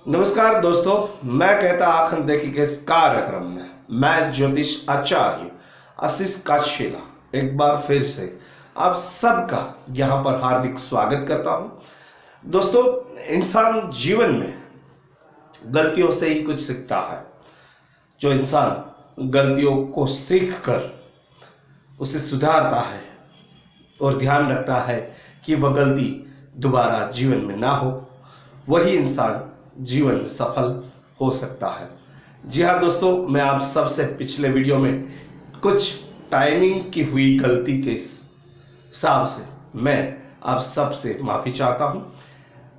नमस्कार दोस्तों, मैं कहता आखन देखी के इस कार्यक्रम में मैं ज्योतिष आचार्य आशीष काछेला एक बार फिर से आप सबका यहाँ पर हार्दिक स्वागत करता हूँ। दोस्तों, इंसान जीवन में गलतियों से ही कुछ सीखता है। जो इंसान गलतियों को सीख कर उसे सुधारता है और ध्यान रखता है कि वह गलती दोबारा जीवन में ना हो, वही इंसान जीवन में सफल हो सकता है। जी हाँ दोस्तों, मैं आप सबसे पिछले वीडियो में कुछ टाइमिंग की हुई गलती के हिसाब से मैं आप सबसे माफ़ी चाहता हूँ।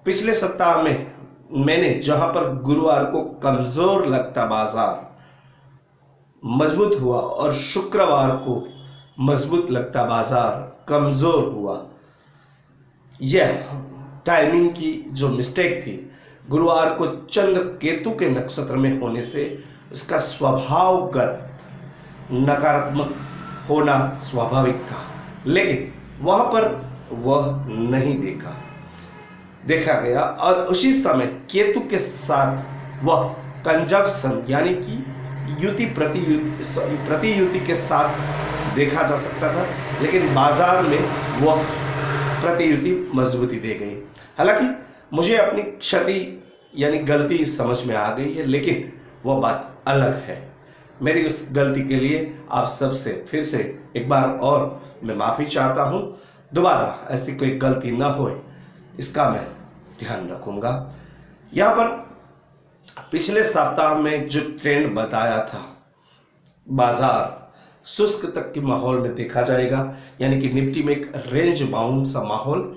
पिछले सप्ताह में मैंने जहाँ पर गुरुवार को कमज़ोर लगता बाजार मजबूत हुआ और शुक्रवार को मजबूत लगता बाजार कमज़ोर हुआ, यह टाइमिंग की जो मिस्टेक थी, गुरुवार को चंद्र केतु के नक्षत्र में होने से इसका स्वभावगत नकारात्मक होना स्वाभाविक था, लेकिन वहां पर वह नहीं देखा गया और उसी समय केतु के साथ वह कंजंक्शन यानी कि युति प्रतियुति के साथ देखा जा सकता था, लेकिन बाजार में वह प्रतियुति मजबूती दे गई। हालांकि मुझे अपनी क्षति यानी गलती समझ में आ गई है, लेकिन वह बात अलग है। मेरी उस गलती के लिए आप सबसे फिर से एक बार और मैं माफ़ी चाहता हूँ। दोबारा ऐसी कोई गलती ना होए, इसका मैं ध्यान रखूँगा। यहाँ पर पिछले सप्ताह में जो ट्रेंड बताया था, बाजार शुष्क तक के माहौल में देखा जाएगा, यानी कि निफ्टी में एक रेंज बाउंड सा माहौल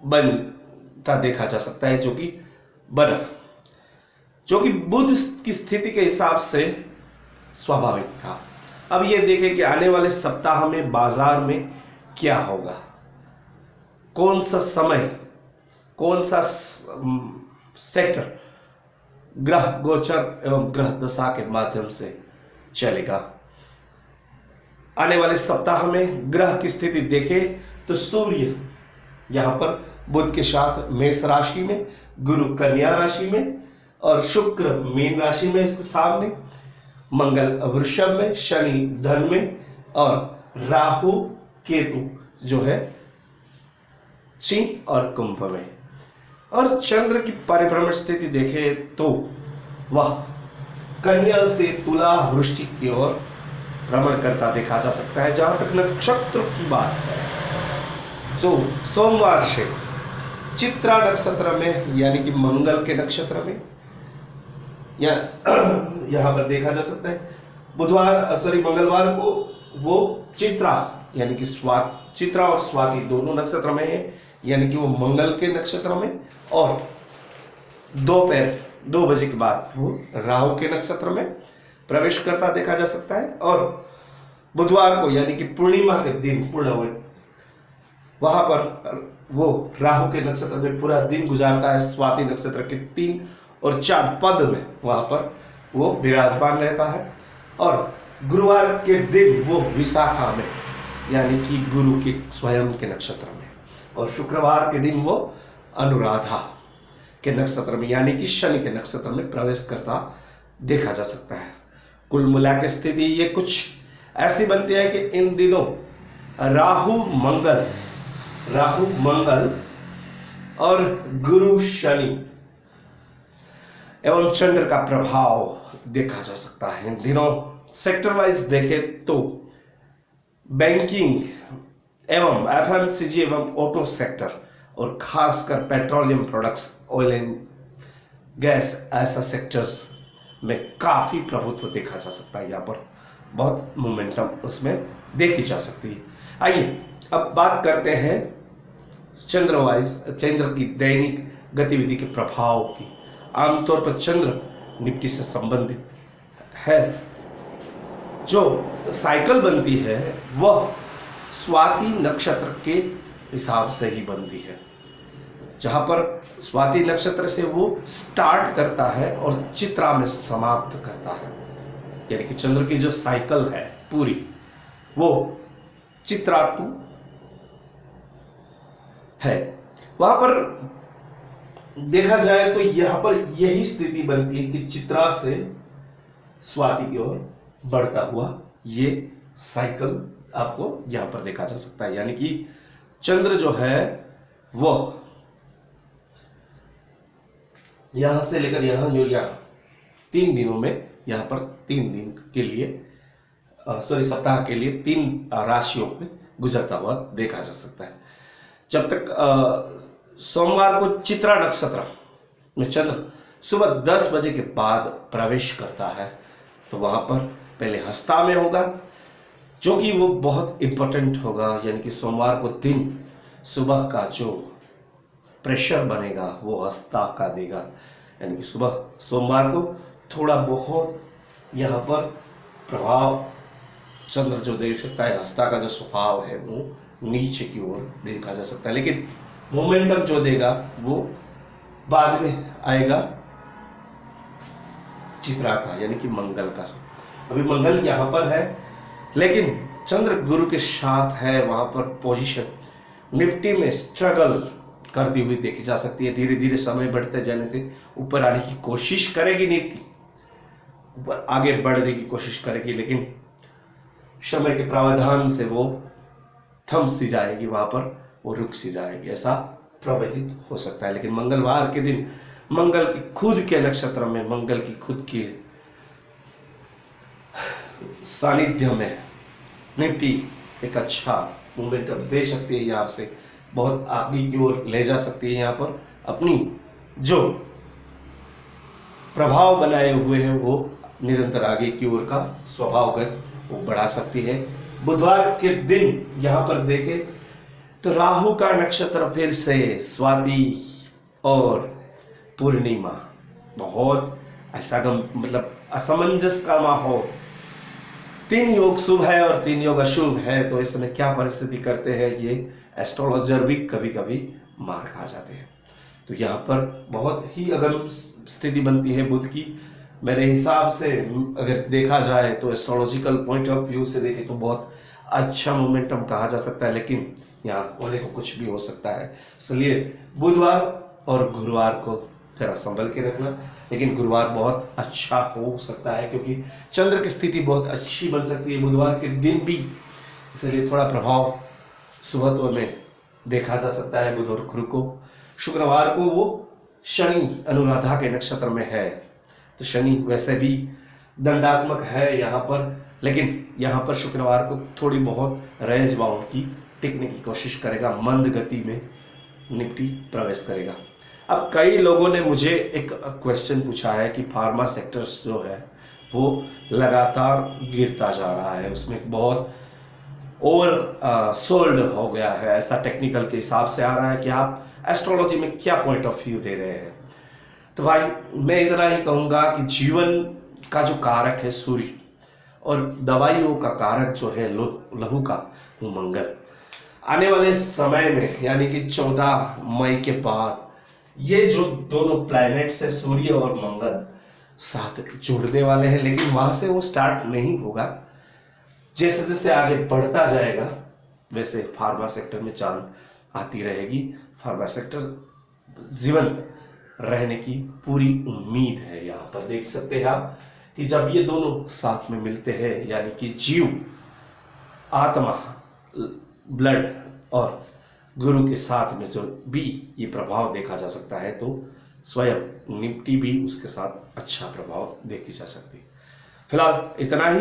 बनता देखा जा सकता है, जो कि बुध की स्थिति के हिसाब से स्वाभाविक था। अब ये देखें कि आने वाले सप्ताह में बाजार में क्या होगा, कौन सा समय, कौन सा सेक्टर ग्रह गोचर एवं ग्रह दशा के माध्यम से चलेगा। आने वाले सप्ताह में ग्रह की स्थिति देखें तो सूर्य यहाँ पर बुध के साथ मेष राशि में, गुरु कन्या राशि में और शुक्र मीन राशि में इसके सामने, मंगल वृषभ में, शनि धन में और राहु केतु जो है सिंह और कुंभ में। और चंद्र की परिभ्रमण स्थिति देखें तो वह कन्या से तुला वृश्चिक की ओर भ्रमण करता देखा जा सकता है। जहां तक नक्षत्र की बात है, जो सोमवार से चित्रा नक्षत्र में यानी कि मंगल के नक्षत्र में यहाँ पर देखा जा सकता है। मंगलवार को वो चित्रा यानी कि चित्रा और स्वाति दोनों नक्षत्र में है, यानी कि वो मंगल के नक्षत्र में, और दोपहर 2 बजे के बाद वो राहु के नक्षत्र में प्रवेश करता देखा जा सकता है। और बुधवार को यानी कि पूर्णिमा के दिन वहां पर वो राहु के नक्षत्र में पूरा दिन गुजारता है। स्वाति नक्षत्र के 3 और 4 पद में वहां पर वो विराजमान रहता है। और गुरुवार के दिन वो विशाखा में यानी कि गुरु के स्वयं के नक्षत्र में, और शुक्रवार के दिन वो अनुराधा के नक्षत्र में यानी कि शनि के नक्षत्र में प्रवेश करता देखा जा सकता है। कुल मिला के स्थिति ये कुछ ऐसी बनती है कि इन दिनों राहु मंगल और गुरु शनि एवं चंद्र का प्रभाव देखा जा सकता है। इन दिनों सेक्टर वाइज देखें तो बैंकिंग एवं एफएमसीजी एवं ऑटो सेक्टर और खासकर petroleum products, oil and gas, ऐसा सेक्टर्स में काफी प्रभुत्व देखा जा सकता है। यहाँ पर बहुत मोमेंटम उसमें देखी जा सकती है। आइए अब बात करते हैं चंद्र की दैनिक गतिविधि के प्रभाव की। आमतौर पर चंद्र निफ्टी से संबंधित है। जो साइकिल बनती है वह स्वाति नक्षत्र के हिसाब से ही बनती है, जहां पर स्वाति नक्षत्र से वो स्टार्ट करता है और चित्रा में समाप्त करता है। यानी कि चंद्र की जो साइकिल है पूरी, वो चित्रा टू है। वहां पर देखा जाए तो यहां पर यही स्थिति बनती है कि चित्रा से स्वाति की ओर बढ़ता हुआ ये साइकिल आपको यहां पर देखा जा सकता है। यानी कि चंद्र जो है वो यहां से लेकर यहां जो यहां 3 दिनों में यहां पर 3 दिन के लिए सप्ताह के लिए 3 राशियों में गुजरता हुआ देखा जा सकता है। जब तक सोमवार को चित्रा नक्षत्र में चंद्र सुबह 10 बजे के बाद प्रवेश करता है तो वहां पर पहले हस्ता में होगा, जो कि वो बहुत इंपॉर्टेंट होगा। यानी कि सोमवार को दिन सुबह का जो प्रेशर बनेगा वो हस्ता का देगा। यानी कि सुबह सोमवार को थोड़ा बहुत यहाँ पर प्रभाव चंद्र जो दे सकता है, हस्ता का जो स्वभाव है वो नीचे की ओर देखा जा सकता है, लेकिन मोमेंटम जो देगा वो बाद में आएगा चित्रा का, यानी कि मंगल का। अभी मंगल यहाँ पर है लेकिन चंद्र गुरु के साथ है, वहां पर पोजीशन निफ्टी में स्ट्रगल करती हुई देखी जा सकती है। धीरे धीरे समय बढ़ते जाने से ऊपर आने की कोशिश करेगी निफ्टी, ऊपर आगे बढ़ने की कोशिश करेगी, लेकिन समय के प्रावधान से वो थम सी जाएगी, वहां पर वो रुक सी जाएगी, ऐसा प्रवचित हो सकता है। लेकिन मंगलवार के दिन मंगल की खुद के नक्षत्र में, मंगल की खुद की सानिध्य में निफ्टी एक अच्छा मोमेंटम दे सकती है, यहाँ से बहुत आगे की ओर ले जा सकती है। यहाँ पर अपनी जो प्रभाव बनाए हुए हैं वो निरंतर आगे की ओर का स्वभावगत वो बढ़ा सकती है। बुधवार के दिन यहाँ पर देखें तो राहु का नक्षत्र फिर से स्वाति और पूर्णिमा, बहुत ऐसा मतलब असमंजस का माहौल। 3 योग शुभ है और 3 योग अशुभ है, तो इस समय क्या परिस्थिति करते हैं ये एस्ट्रोलॉजर भी कभी कभी मार खा जाते हैं। तो यहाँ पर बहुत ही अगर स्थिति बनती है बुध की, मेरे हिसाब से अगर देखा जाए तो एस्ट्रोलॉजिकल पॉइंट ऑफ व्यू से देखें तो बहुत अच्छा मोमेंटम कहा जा सकता है, लेकिन यहाँ होने को कुछ भी हो सकता है। इसलिए बुधवार और गुरुवार को जरा संभल के रखना, लेकिन गुरुवार बहुत अच्छा हो सकता है क्योंकि चंद्र की स्थिति बहुत अच्छी बन सकती है बुधवार के दिन भी, इसलिए थोड़ा प्रभाव सुबह में देखा जा सकता है बुध और गुरु को। शुक्रवार को वो शनि अनुराधा के नक्षत्र में है, तो शनि वैसे भी दंडात्मक है यहाँ पर, लेकिन यहाँ पर शुक्रवार को थोड़ी बहुत रेंज बाउंड की टिकने की कोशिश करेगा, मंद गति में निफ्टी प्रवेश करेगा। अब कई लोगों ने मुझे एक क्वेश्चन पूछा है कि फार्मा सेक्टर्स जो है वो लगातार गिरता जा रहा है, उसमें बहुत ओवर सोल्ड हो गया है, ऐसा टेक्निकल के हिसाब से आ रहा है कि आप एस्ट्रोलॉजी में क्या पॉइंट ऑफ व्यू दे रहे हैं। तो भाई मैं इतना ही कहूँगा कि जीवन का जो कारक है सूर्य और दवाइयों का कारक जो है लहू का वो मंगल, आने वाले समय में यानी कि 14 मई के बाद ये जो दोनों प्लैनेट्स है सूर्य और मंगल साथ जुड़ने वाले हैं, लेकिन वहां से वो स्टार्ट नहीं होगा। जैसे जैसे आगे बढ़ता जाएगा वैसे फार्मा सेक्टर में चांद आती रहेगी, फार्मा सेक्टर जीवंत रहने की पूरी उम्मीद है। यहाँ पर देख सकते हैं आप कि जब ये दोनों साथ में मिलते हैं, यानी कि जीव आत्मा ब्लड और गुरु के साथ में जो भी ये प्रभाव देखा जा सकता है, तो स्वयं निफ्टी भी उसके साथ अच्छा प्रभाव देखी जा सकती है। फिलहाल इतना ही,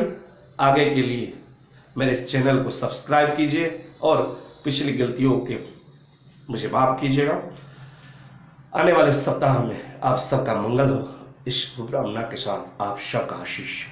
आगे के लिए मेरे इस चैनल को सब्सक्राइब कीजिए और पिछली गलतियों के मुझे माफ कीजिएगा। आने वाले सप्ताह में आप सबका मंगल हो, इस शुभकामना के साथ आप सबका आशीष।